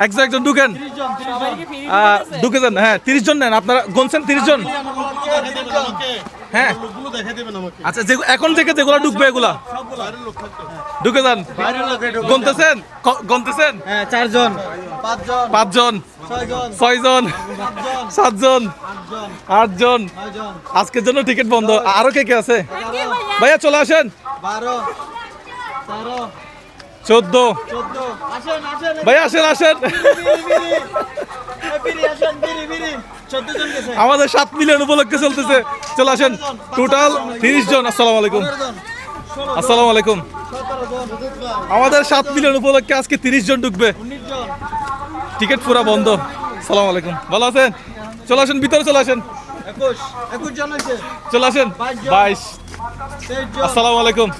একজন ঢুকেন, ঢুকে যান। হ্যাঁ 30 জন নেন আপনারা, গুনছেন 30 জন। হ্যাঁ আচ্ছা, এখন থেকে যেগুলো ঢুকবে এগুলা ঢুকে যান। গুনতেছেন, গুনতেছেন? 4 জন, 5 জন, 6 জন, 7 জন, 8 জন। আজকের জন্য টিকিট বন্ধ। আরো কে কে আছে ভাইয়া? চলে আসেন। 12, 13, 14 আসেন ভাইয়া, আসেন আসেন। আমাদের 7 মিলিয়ন উপলক্ষে চলতেছে, চলে আসেন। টোটাল 30 জন। আসসালামু আলাইকুম, আসসালামু আলাইকুম। আমাদের 7 মিলিয়ন উপলক্ষে আজকে 30 জন ঢুকবে, টিকিট পুরা বন্ধ। আসসালামু আলাইকুম, ভালো আছেন? চলে আসেন, ভিতরে চলে আসেন, 21 জন আছে, চলে আসেন। 22, 23 জন, আসসালামু আলাইকুম।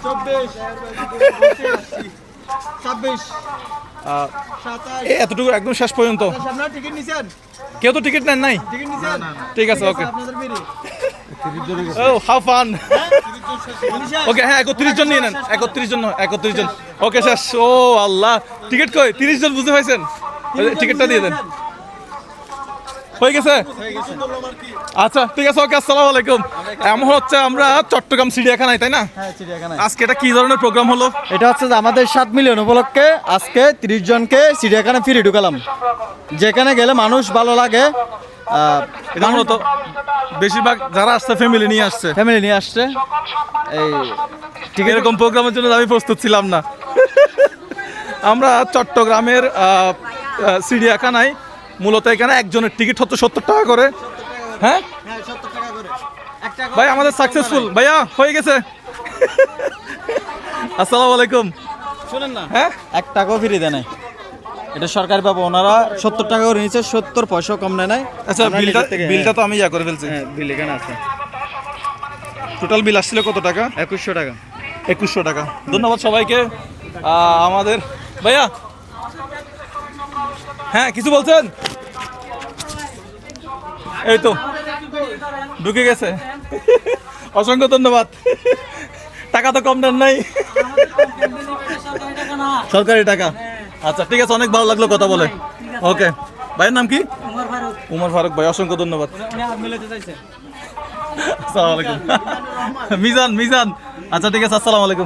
24, 26, 27। এতটুকু একদম শেষ পর্যন্ত। আপনারা টিকিট নিছেন? কেউ তো টিকিট নেন নাই? টিকিট নিছেন? ঠিক আছে, ওকে। আপনাদের বিড়ি ও হাউ ফান। ওকে, হ্যাঁ 31 জন নিয়ে নেন। 31 জন, 31 জন। ওকে শেষ। ও আল্লাহ, টিকিট কই? 30 জন বুঝতে পাইছেন? টিকিটটা দিয়ে দেন। হয়ে গেছে? আচ্ছা ঠিক আছে, ওকে। আসসালামু আলাইকুম। এমন হচ্ছে আমরা চট্টগ্রাম চিড়িয়াখানায়, তাই না? হ্যাঁ, চিড়িয়াখানায়। আজকে এটা কি ধরনের প্রোগ্রাম হলো? এটা হচ্ছে যে আমাদের 7 মিলিয়ন উপলক্ষে আজকে 30 জনকে চিড়িয়াখানা ফ্রি ঢুকালাম। যেখানে গেলে মানুষ ভালো লাগে। এটা মূলত বেশিরভাগ যারা আসছে ফ্যামিলি নিয়ে আসছে। ফ্যামিলি নিয়ে আসছে। এই ঠিক এরকম প্রোগ্রামের জন্য আমি প্রস্তুত ছিলাম না। আমরা চট্টগ্রামের চিড়িয়াখানায় মূলত এখানে একজনের টিকিট হতো 70 টাকা করে। হ্যাঁ 70 টাকা করে। ভাই, আমাদের সাকসেসফুল ভাইয়া হয়ে গেছে। আসসালামু আলাইকুম। শুনেন না, হ্যাঁ 1 টাকাও ফ্রি দেয় নাই। এটা সরকারি পাবো, ওনারা 70 টাকা করে নিচ্ছে, 70 পয়সাও কম নেয় নাই। আচ্ছা, আমরা বিলটা নিজের থেকে- বিলটা তো আমি করে ফেলছি। হ্যাঁ, বিল এখানে আছে। টোটাল বিল আসছিল কত টাকা? 2100 টাকা। 2100 টাকা। ধন্যবাদ সবাইকে। আমাদের ভাইয়া, হ্যাঁ কিছু বলছেন? এই তো ঢুকে গেছে। অসংখ্য ধন্যবাদ। টাকা তো কম দেন নাই, সরকারি টাকা। আচ্ছা ঠিক আছে, অনেক ভালো লাগলো কথা বলে। ওকে, ভাইয়ের নাম কি? উমর ফারুক ভাই, অসংখ্য ধন্যবাদ। আসসালামু আলাইকুম। মিজান, মিজান। আচ্ছা ঠিক আছে, আসসালামু আলাইকুম।